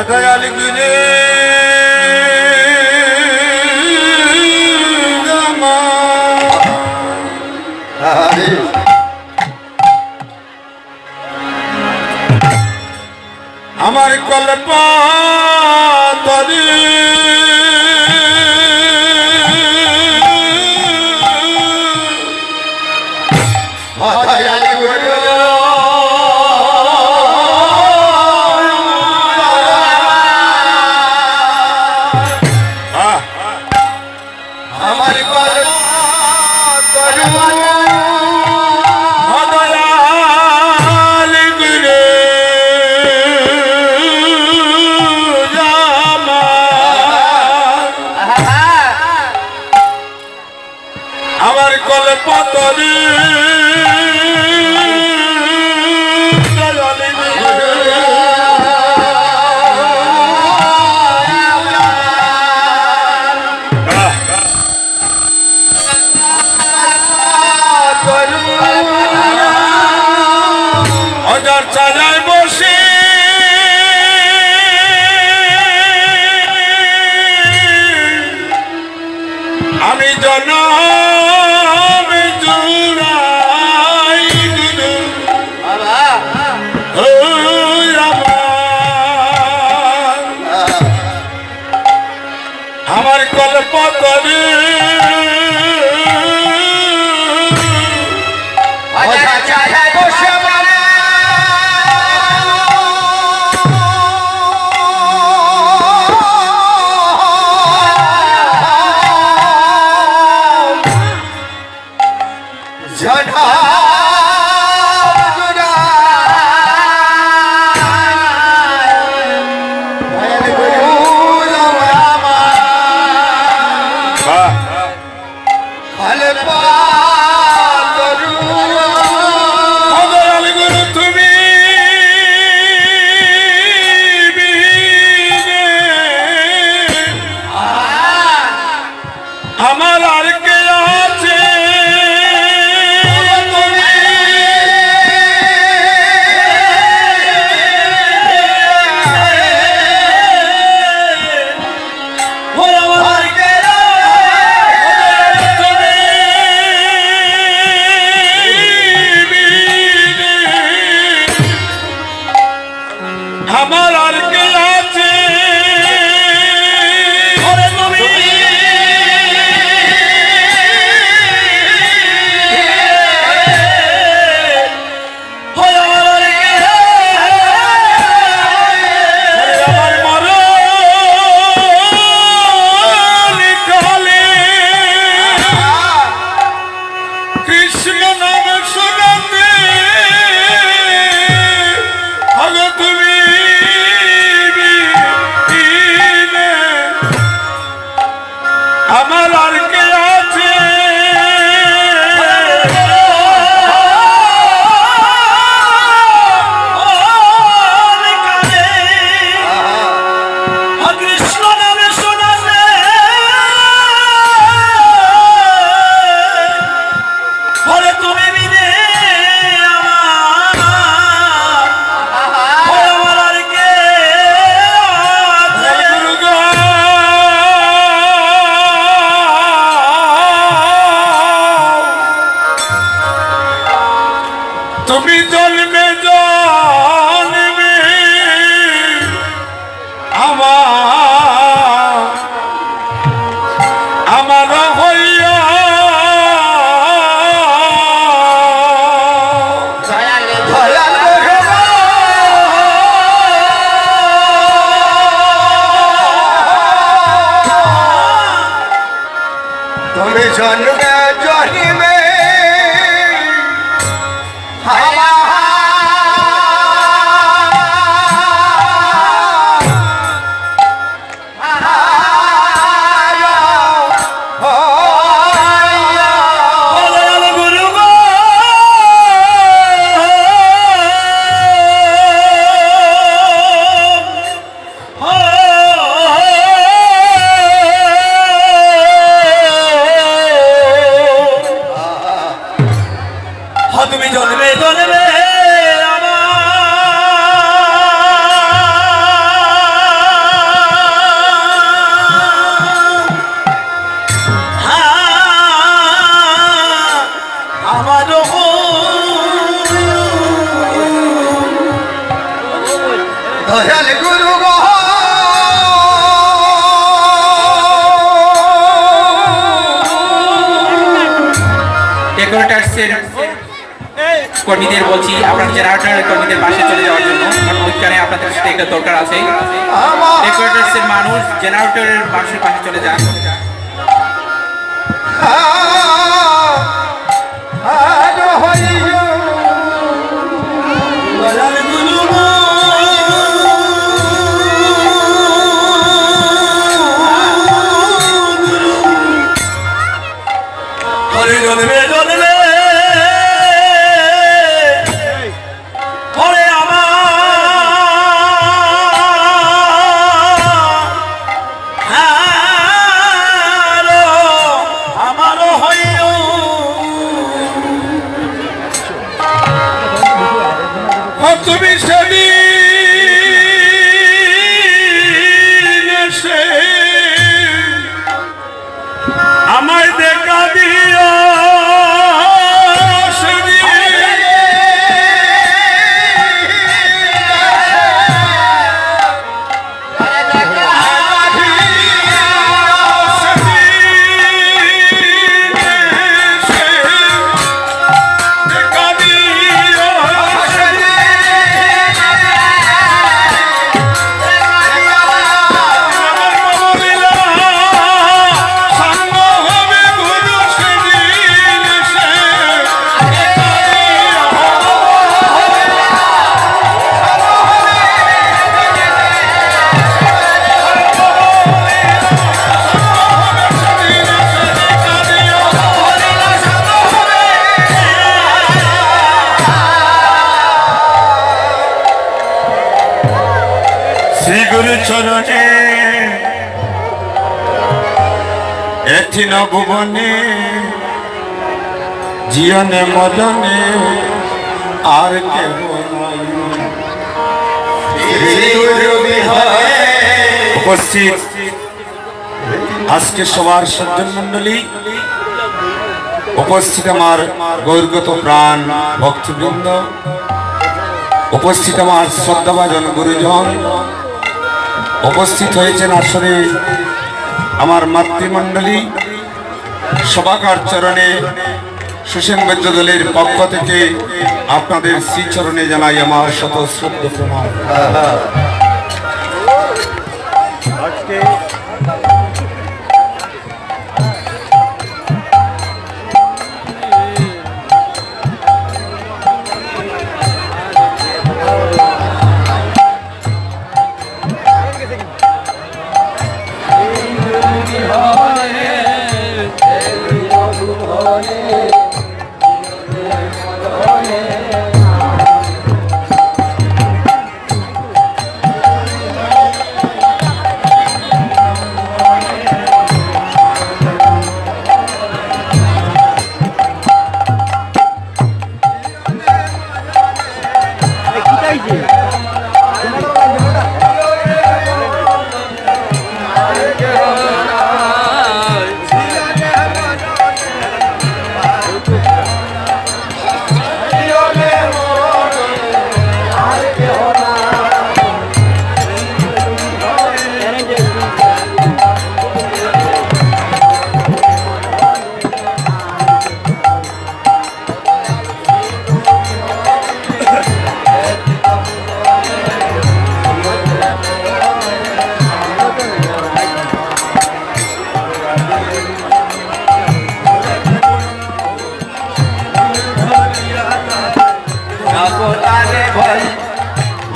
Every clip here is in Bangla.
দয়াল গিরে আমার কল্পা তরি আমার কল্পা তরি অজার চালায় বসে আমি জনমে জুড়াই দিলু আমার কল্প করে আমার আর কে আছে আমার আর কে আছে কৃষ্ণ নাম শোনাতে আগে তুমি আমার আর কে আছে কৃষ্ণ নামে শোনাতে বলে তুমি বিনে আমার আর কে তুমি জন্মে জন্মে আমার হইয়া তুমি জন্মে জন্মে দয়াল গুরু গো ডেকোরেটার্সের কর্মীদের বলছি আপনার জেনারেটরের কর্মীদের পাশে চলে যাওয়ার জন্য, কারণ ওইখানে আপনাদের সাথে একটা দরকার আছে। ডেকোরেটার্সের মানুষ জেনারেটরের মানুষের পাশে চলে যান। তুমি সেদিন এসে আমায় দেখা দিও শ্রী গুরু চরণে এটি নভুবনে জীবনে মদনে আর কেউ উপস্থিত আজকে সবার সজ্জন মন্ডলী, উপস্থিত আমার গৌরগত প্রাণ ভক্তবৃন্দ, উপস্থিত আমার শ্রদ্ধাভাজন গুরুজন, উপস্থিত হয়েছেন আসলে আমার মাতৃমণ্ডলী। সভাকার চরণে সুসেন বৈদ্য দলের পক্ষ থেকে আপনাদের শ্রীচরণে জানাই আমার শত শ্রদ্ধা প্রণাম।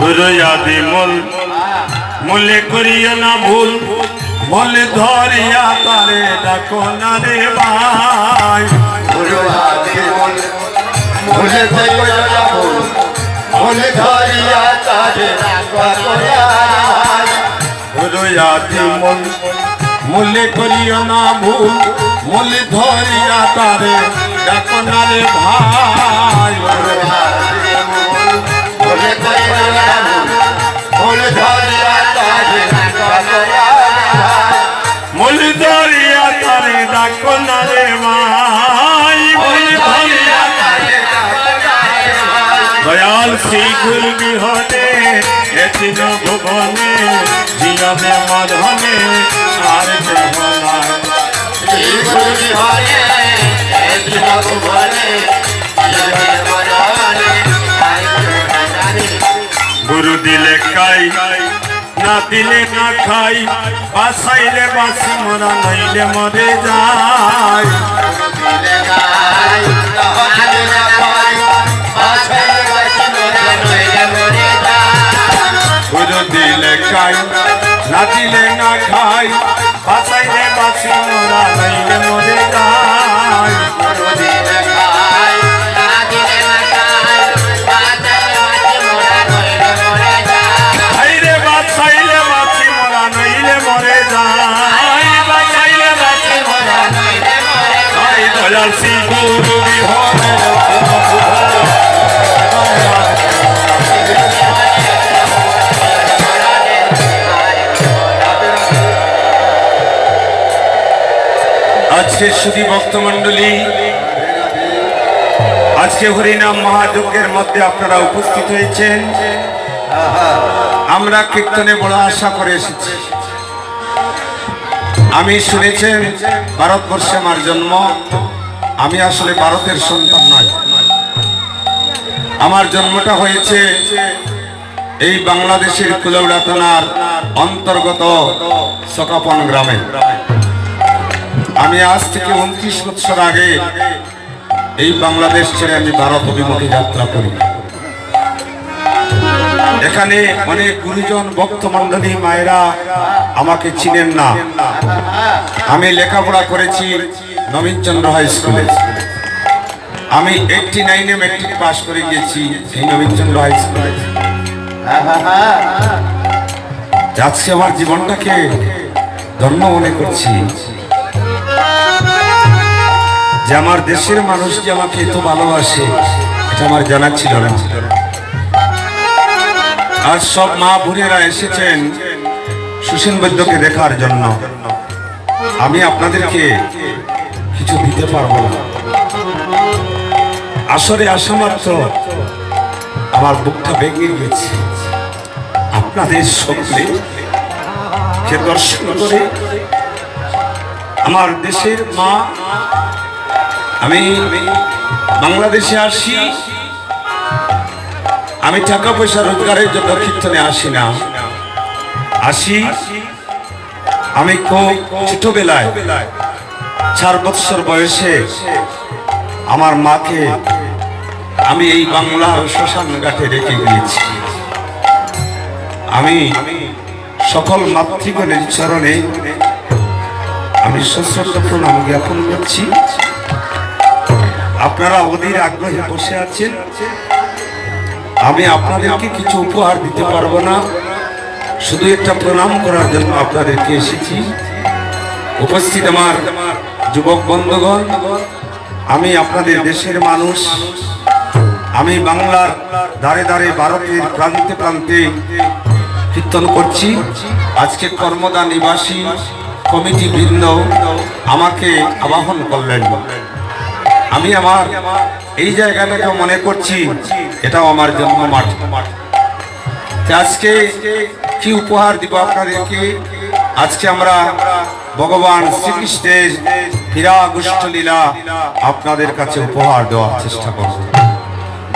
গুরুয়াদি মূল মূলে করিও না ভুল, মূলে ধরিয়া তারে ডাকো না রে ভাই। গুরুয়াদি মূলে করিও না ভুল, মূলে ধরিয়া তারে ডাকো না ভাই। গুরুয়াদি মূলে করিও না ভুল, মূলে ধরিয়া তারে ডাকো না রে ভাই। মূল ধরিয়া তারে ডাকো না রে ভাই। দয়াল শ্রী গুরু বিহনে এটি ভুবনে জীবনে মরণে আর দেহ নাই। গুরু দিলে খাই না দিলে না খাই, বাসাইলে বাসি মরা নইলে মরে যায়। গুরু দিলে খাই না দিলে না খাই, বাসাইলে বাসি মরা নইলে মরে যায়। হাইরে বাসাইলে বাসি মরা নইলে মরে যায়, বাসাইলে বাসি মরা নইলে মরে যায়। দয়াল শ্রী গুরু বিহরে আজকে সুধী ভক্তমণ্ডলী, আজকে হরিনাম মহাযজ্ঞের মধ্যে আপনারা উপস্থিত হয়েছেন। আমরা কীর্তনে বড় আশা করে এসেছি। আমি শুনেছেন ভারতবর্ষে আমার জন্ম, আমি আসলে ভারতের সন্তান নয়। আমার জন্মটা হয়েছে এই বাংলাদেশের কুলাউড়া থানার অন্তর্গত সকাপন গ্রামে। আমি আজ থেকে 29 বছর আগে এই বাংলাদেশ ছেড়ে আমি ভারত অভিমুখে যাত্রা করি। এখানে অনেক গুরুজন ভক্তমণ্ডলী মায়েরা আমাকে চিনেন না। আমি লেখাপড়া করেছি নবীনচন্দ্র হাই স্কুলে। আমি 89-এ মেট্রিক পাস করে গিয়েছি এই নবীনচন্দ্র হাই স্কুলে। আজকে আমার জীবনটাকে ধন্য মনে করছি যে আমার দেশের মানুষ যে আমাকে এত ভালোবাসে, এটা আমার জানা ছিল না। আজ সব মা বোনেরা এসেছেন সুসেন বৈদ্যকে দেখার জন্য। আমি আপনাদেরকে কিছু দিতে পারবো না। আসরে আসা মাত্র আমার বুকটা ভেঙে গেছে। আপনাদের সকলকে দর্শন করে আমার দেশের মা, আমি বাংলাদেশে আসি, আমি টাকা পয়সা রোজগারের জন্য কীর্তনে আসি না। আসি আমি খুব ছোটবেলায় 4 বছর বয়সে আমার মাকে আমি এই বাংলার শ্মশান ঘাটে রেখে গিয়েছি। আমি সকল মাতৃগণের চরণে আমি সশ্রদ্ধ প্রণাম জ্ঞাপন করছি। আপনারা অধীর আগ্রহে বসে আছেন। আমি আপনাদেরকে কিছু উপহার দিতে পারবো না, শুধু একটা প্রণাম করার জন্য আপনাদেরকে এসেছি। উপস্থিত আমার যুবক বন্ধুগণ, আমি আপনাদের দেশের মানুষ। আমি বাংলার ধারে ধারে ভারতের প্রান্তে প্রান্তে কীর্তন করছি। আজকে কর্মদা নিবাসী কমিটি বৃন্দ আমাকে আবাহন করলেন। আমি আমার এই জায়গাটাকে মনে করছি এটাও আমার জন্মমাঠ। আজকে কি উপহার দিব আপনাদেরকে? আজকে আমরা ভগবান শ্রীকৃষ্ণের হীরাগুষ্ঠ লীলা আপনাদের কাছে উপহার দেওয়ার চেষ্টা করব।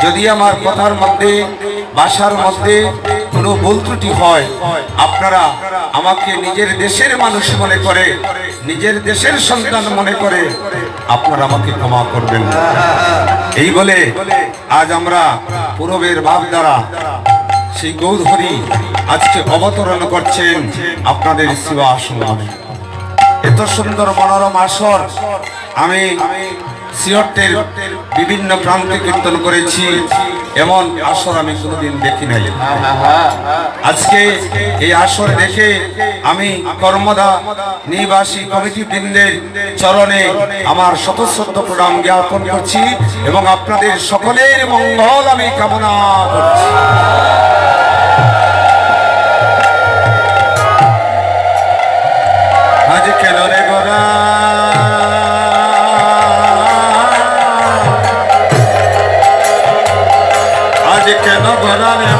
যদি আমার কথার মধ্যে, ভাষার মধ্যে কোনো ভুল ত্রুটি হয়, আপনারা আমাকে নিজের দেশের মানুষ মনে করে, নিজের দেশের সন্তান মনে করে আপনারা আমাকে ক্ষমা করবেন। এই বলে আজ আমরা পূরবের ভাব দ্বারা সেই গৌরহরি আজকে অবতরণ করছেন আপনাদের সেবা আসনে। এত সুন্দর মনোরম আসর আমি সিলেটের বিভিন্ন প্রান্তে কীর্তন করেছি, এমন আসর আমি কোনোদিন দেখি নাই। আজকে এই আসর দেখে আমি কর্মদা নিবাসী কমিটি বৃন্দের চরণে আমার শতশ্রদ্ধ প্রণাম জ্ঞাপন করছি এবং আপনাদের সকলের মঙ্গল আমি কামনা করছি। আজ কেন রে গোরা আজ কেন গোরা রে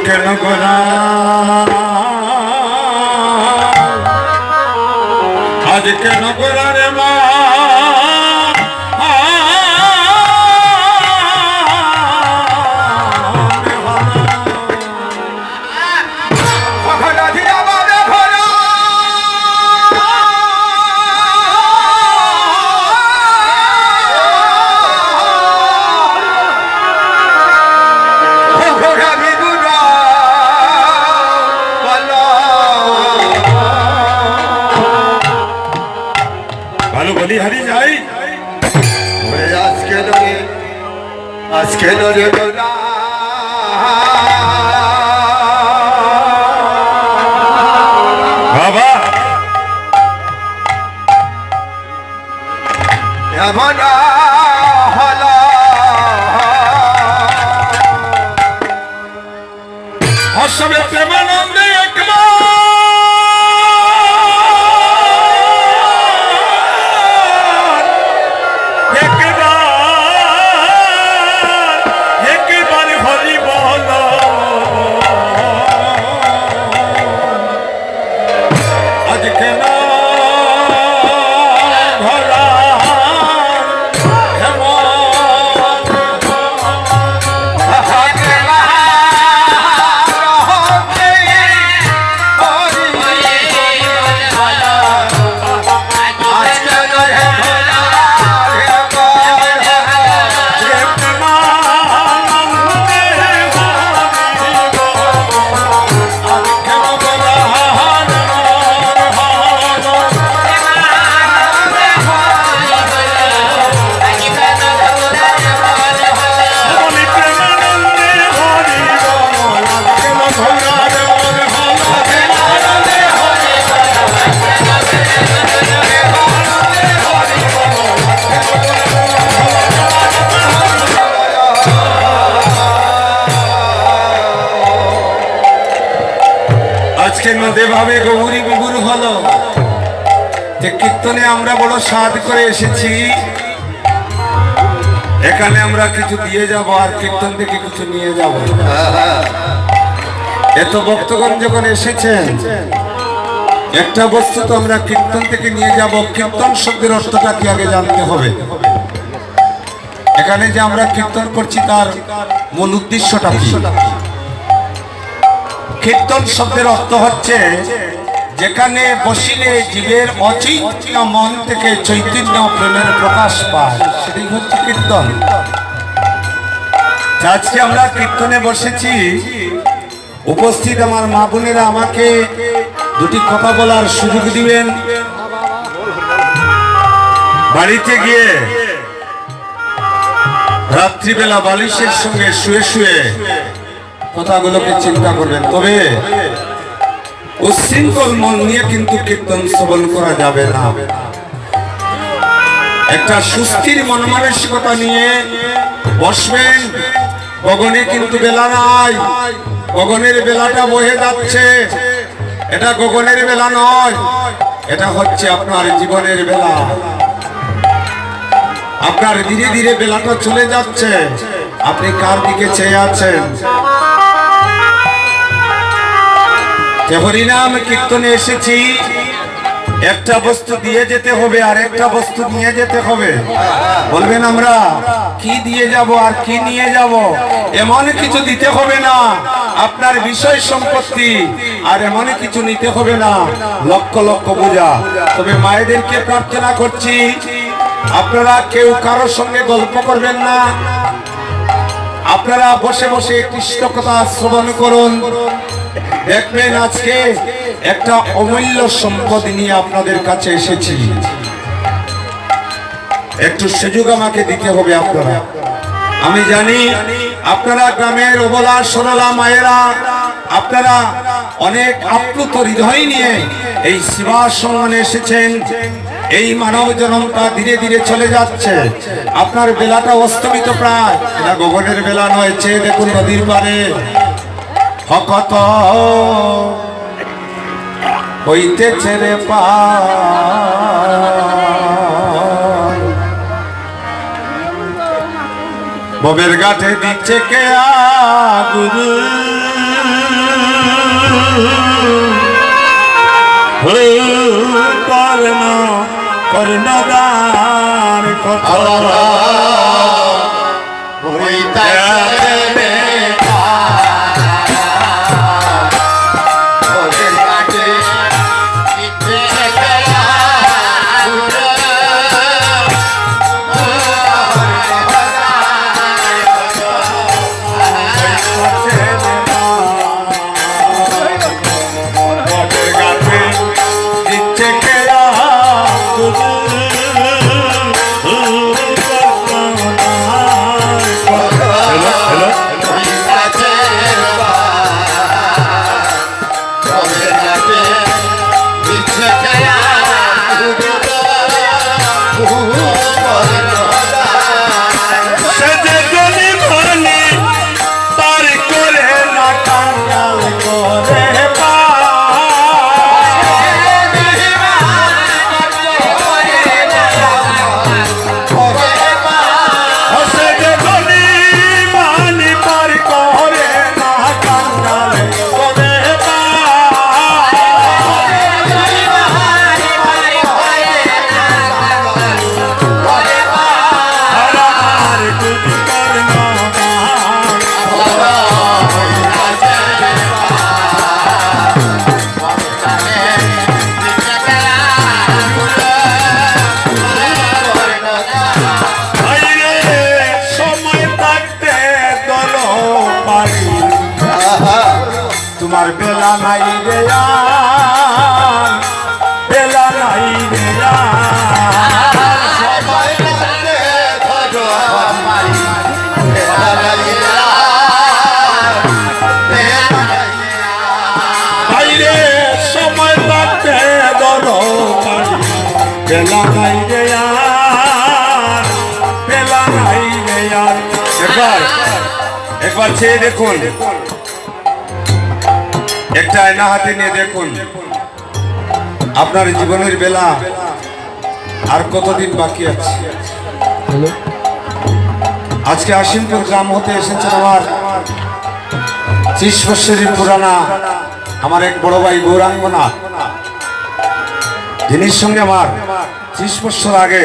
কেন গোনা আজ কেন গোনা রে মা আজকে রে গোরা বাবা এমন হলো হসবে প্রেমানন্দে ভাবে গৌরী গুরু হলো যে কীর্তনে আমরা বড় স্বাদ করে এসেছি এখানে আমরা কিছু দিয়ে যাব আর কীর্তন থেকে কিছু নিয়ে যাব এত ভক্তগণ যখন এসেছেন একটা বস্তু তো আমরা কীর্তন থেকে নিয়ে যাব কীর্তন শব্দের অর্থটা কি আগে জানতে হবে এখানে যে আমরা কীর্তন করছি তার মূল উদ্দেশ্যটা কি কীর্তন শব্দের অর্থ হচ্ছে যেখানে বসিলে জীবের অচৈতন্য মন থেকে চৈতন্য প্রেমের প্রকাশ পায় সেটাই হচ্ছে কীর্তন আজকে আমরা কীর্তনে বসেছি উপস্থিত আমার মা বোনেরা আমাকে দুটি কথা বলার সুযোগ দিবেন বাড়িতে গিয়ে রাত্রিবেলা বালিশের সঙ্গে শুয়ে শুয়ে কথাগুলোকে চিন্তা করবেন তবে উচ্ছৃঙ্খল মন নিয়ে কিন্তু কীর্তন শ্রবণ করা যাবে না একটা সুস্থির মন মানসিকতা নিয়ে বসবেন গগনে কিন্তু বেলা নাই গগনের বেলাটা বহে যাচ্ছে এটা গগনের বেলা নয় এটা হচ্ছে আপনার জীবনের বেলা আপনার ধীরে ধীরে বেলাটা চলে যাচ্ছে আপনি কার দিকে চেয়ে আছেন হরিনাম কীর্তনে এসেছি একটা বস্তু দিয়ে যেতে হবে আর একটা বস্তু নিয়ে যেতে হবে বলবেন আমরা কি দিয়ে যাব আর কি নিয়ে যাব এমন কিছু দিতে হবে না আপনার বিষয় সম্পত্তি আর এমন কিছু নিতে হবে না লক্ষ লক্ষ বোঝা তবে মায়েদেরকে প্রার্থনা করছি আপনারা কেউ কারোর সঙ্গে গল্প করবেন না আপনারা বসে বসে কৃষ্ণ কথা শ্রবণ করুন দেখবেন আজকে একটা অমূল্য সম্পদ নিয়ে আপনাদের কাছে এসেছি একটু সুযোগ আমাকে দিতে হবে আপনারা আমি জানি আপনারা গ্রামের অবলা সরলা মায়েরা আপনারা অনেক আপ্লুত হৃদয় নিয়ে এই সেবাশ্রমণে এসেছেন এই মানব জনমটা ধীরে ধীরে চলে যাচ্ছে আপনার বেলাটা অস্তমিত প্রায় এটা গগনের বেলা নয় চেয়ে দেখুন নদীর পারে হকত হইতেছে রে ববের গাঠে দিচ্ছে কে গুরু কর্ণ কর্ণদার কথা তোমার বেলা নাই রে আর, বেলা নাই রে বাইরে সময় থাকতে ধরো বেলা নাই রে আর, বেলা নাই রে আর। একবার চেয়ে দেখুন, একটা আয়না হাতে নিয়ে দেখুন আপনার জীবনের বেলা আর কতদিন বাকি আছে। আজকে আসিমপুর গ্রাম হতে এসেছেন আমার 30 বছরের পুরানা আমার এক বড় ভাই গৌরাঙ্গনা, যিনির সঙ্গে আমার 30 বছর আগে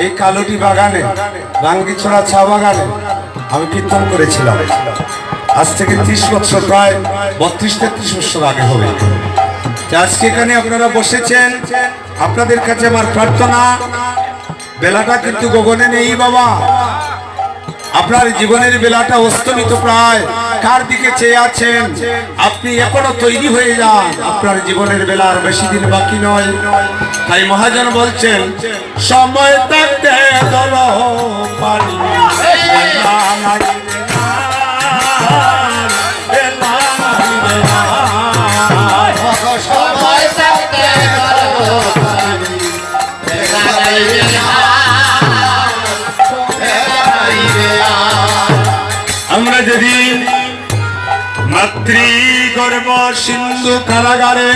এই কালুটি বাগানে রাঙ্গিছড়া চা বাগানে আমি কীর্তন করেছিলাম। আজ থেকে 30 বছর, প্রায় 32-33 বছর আগে হবে। আজকে এখানে আপনারা বসেছেন, আপনাদের কাছে আমার প্রার্থনা, বেলাটা কিন্তু গগনে নেই বাবা। আপনার জীবনের বেলাটা অস্তমিত প্রায়, কার দিকে চেয়ে আছেন? আপনি এখনো তৈরি হয়ে যান, আপনার জীবনের বেলা আর বেশি দিন বাকি নয়। তাই মহাজন বলছেন, সময় থাকতে চলো পারি আমরা যেদিন মাতৃগর্ভ সিন্ধু কারাগারে,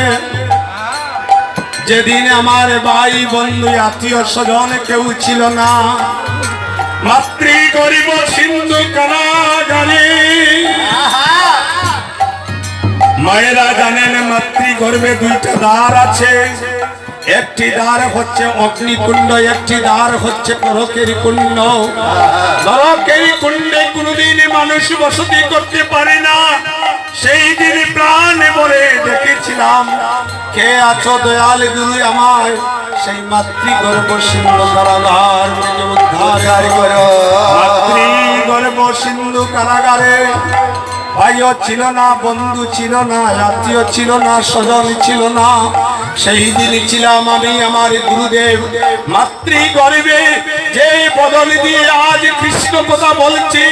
যেদিন আমার ভাই বন্ধু আত্মীয় স্বজন কেউ ছিল না, মাতৃগর্ভ সিন্ধু কারাগারে মায়েরা জানেন মাতৃগর্ভে 2টা দ্বার আছে। একটি দ্বার হচ্ছে অগ্নিকুণ্ড, একটি দ্বার হচ্ছে নরকের কুণ্ড। নরকের কুণ্ডে কোনদিন মানুষ বসতি করতে পারে না। সেই দিন প্রাণে বলে দেখেছিলাম, কে আছো দয়াল গুরু আমায় সেই মাতৃগর্ভ সিন্ধু কারাগার থেকে উদ্ধার করো। মাতৃগর্ভ সিন্ধু কারাগারে ভাইও ছিল না, বন্ধু ছিল না, আত্মীয় ছিল না, স্বজন ছিল না। সেই দিন ছিলাম আমি আমার গুরুদেব মাতৃগর্ভে। যে বদন দিয়ে আজ কৃষ্ণ কথা বলছি,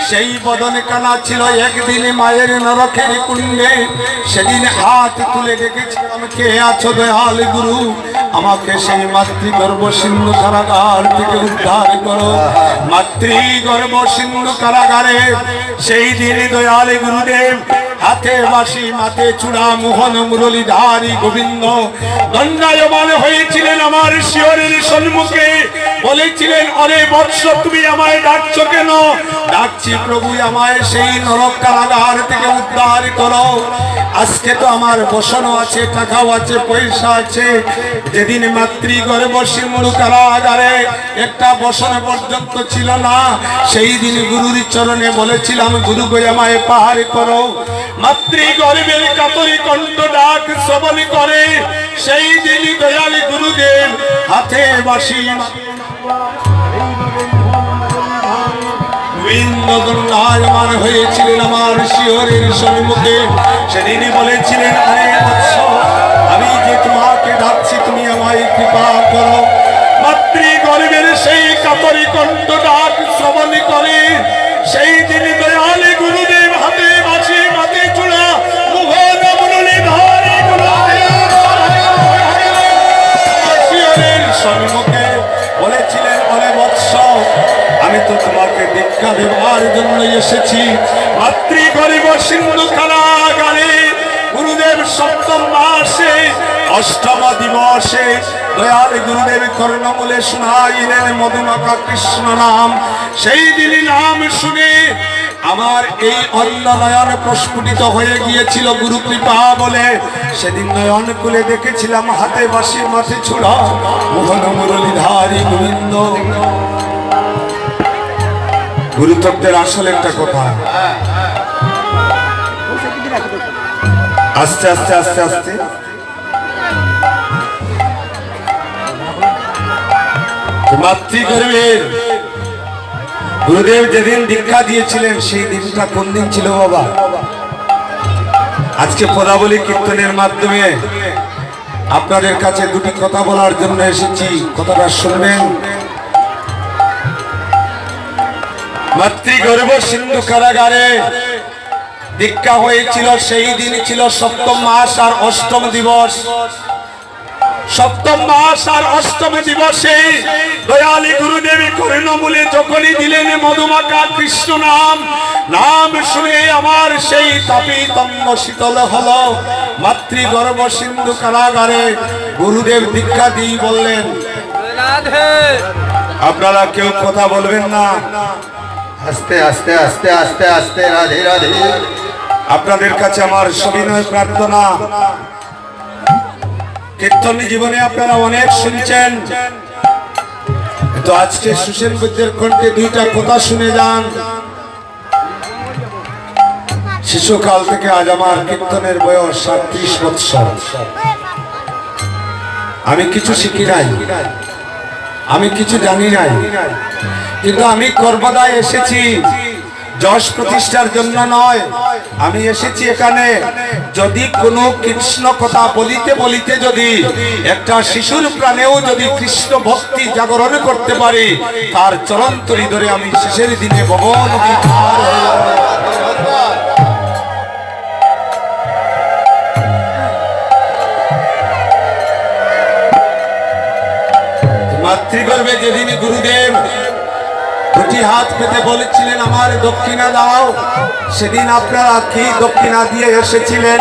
সেই বদন কানা ছিল একদিন মায়ের নরকের কুণ্ডে। সেদিন হাত তুলে দেখেছিলাম, কে আছো দয়াল গুরু আমাকে সেই মাতৃগর্ভ সিন্ধু কারাগার থেকে উদ্ধার করো। মাতৃগর্ভ সিন্ধু কারাগারে সেই দিন দয়াল গুরুদেব হাতে বাঁশি মাথে চূড়া মোহন মুরলীধারী গোবিন্দ দণ্ডায়মান হয়েছিলেন আমার শিয়রের সম্মুখে বলেছিলেন, অরে বৎস তুমি আমায় ডাকছো কেন? ডাকছি প্রভু আমায় সেই নরক কারাগার থেকে উদ্ধার করো। আজকে তো আমার বসানো আছে, টাকাও আছে, পয়সা আছে। যেদিন মাতৃগর্ভ সিন্ধু কারাগারে একটা বসানো পর্যন্ত ছিল না, সেই দিন গুরুর চরণে বলেছিলাম, গুরু গো আমায় পার করো। মাতৃগর্ভের কাতরি কণ্ঠ ডাক শ্রবণ করে সেই দিন দয়াল গুরুদেব হাতে বাঁশি গোবিন্দগন্ধায়মান হয়েছিলেন আমার শিয়রের সম্মুখে। সেদিনই বলেছিলেন, আরে বৎস আমি যে তোমাকে ডাকছি, তুমি আমায় কৃপা করো। মাতৃগর্ভের সেই কাতরি কণ্ঠ ডাক শ্রবণ করে সেই দিন দয়াল গুরুদেব হাতে বাঁশি মাতে চূড়া মোহন মুরলীধারী শিয়রের সম্মুখে বলেছিলেন, অরে বৎস আমি তো তোমাকে দীক্ষা দেওয়ার জন্য এসেছি। মাতৃগর্ভ সিন্ধু কারাগারে গুরুদেব সপ্তম মাসে অষ্টম দিবসে দয়াল গুরুদেব কর্ণমূলে শোনাইলেন মধুমাখা কৃষ্ণ নাম। সেই দিনই নাম শুনে আমার এই অন্য নয়ন প্রস্ফুটিত হয়ে গিয়েছিল গুরু কৃপা বলে। সেদিন নয়ন খুলে দেখেছিলাম হাতে বাঁশি মাঠে ছুড়া মোহন মুরলীধারী গোবিন্দ। গুরুতত্ত্বের আসলে একটা কথা, আস্তে আস্তে আস্তে আস্তে মাতৃগর্ভের গুরুদেব যেদিন দীক্ষা দিয়েছিলেন সেই দিনটা কোন দিন ছিল বাবা? আজকে পদাবলী কীর্তনের মাধ্যমে আপনাদের কাছে দুটি কথা বলার জন্য এসেছি, কথাটা শুনবেন। মাতৃগর্ভ সিন্ধু কারাগারে দীক্ষা হয়েছিল সেই দিন ছিল সপ্তম মাস আর অষ্টম দিবস। সপ্তম মাস আর অষ্টম দিবসে দয়ালী গুরুদেবী কর্ণমূলে যখনই দিলেন মধুমাখা কৃষ্ণ নাম, নাম শুনে আমার সেই তাপিতঙ্গ শীতল হলো। মাতৃগর্ভ সিন্ধু কারাগারে গুরুদেব দীক্ষা দিয়ে বললেন, আপনারা কেউ কথা বলবেন না, আস্তে আস্তে আস্তে আস্তে আস্তে, রাধে রাধে। আপনাদের কাছে আমার সবিনয় প্রার্থনা। কীর্তন জীবনে আপনারা অনেক শুনছেন, তো আজকে সুসেন বৈদ্যের কণ্ঠে দুইটা কথা শুনে যান। শিশুকাল থেকে আজ আমার কীর্তনের বয়স ৩৭ বৎসর। আমি কিছু শিখি নাই, আমি কিছু জানি নাই, কিন্তু আমি কর্মদায় এসেছি যশ প্রতিষ্ঠার জন্য নয়। আমি এসেছি এখানে যদি কোনো কৃষ্ণ কথা বলিতে বলিতে যদি একটা শিশুর প্রাণেও যদি কৃষ্ণ ভক্তি জাগরণ করতে পারি, তার চরণ তরি ধরে আমি শেষের দিনে ভগবান মাতৃগর্ভে যেদিন গুরুদেব দুটি হাত পেতে বলেছিলেন আমার দক্ষিণা দাও, সেদিন আপনারা কি দক্ষিণা দিয়ে এসেছিলেন?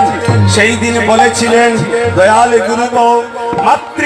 সেই দিন বলেছিলেন, দয়াল গুরু মাতৃ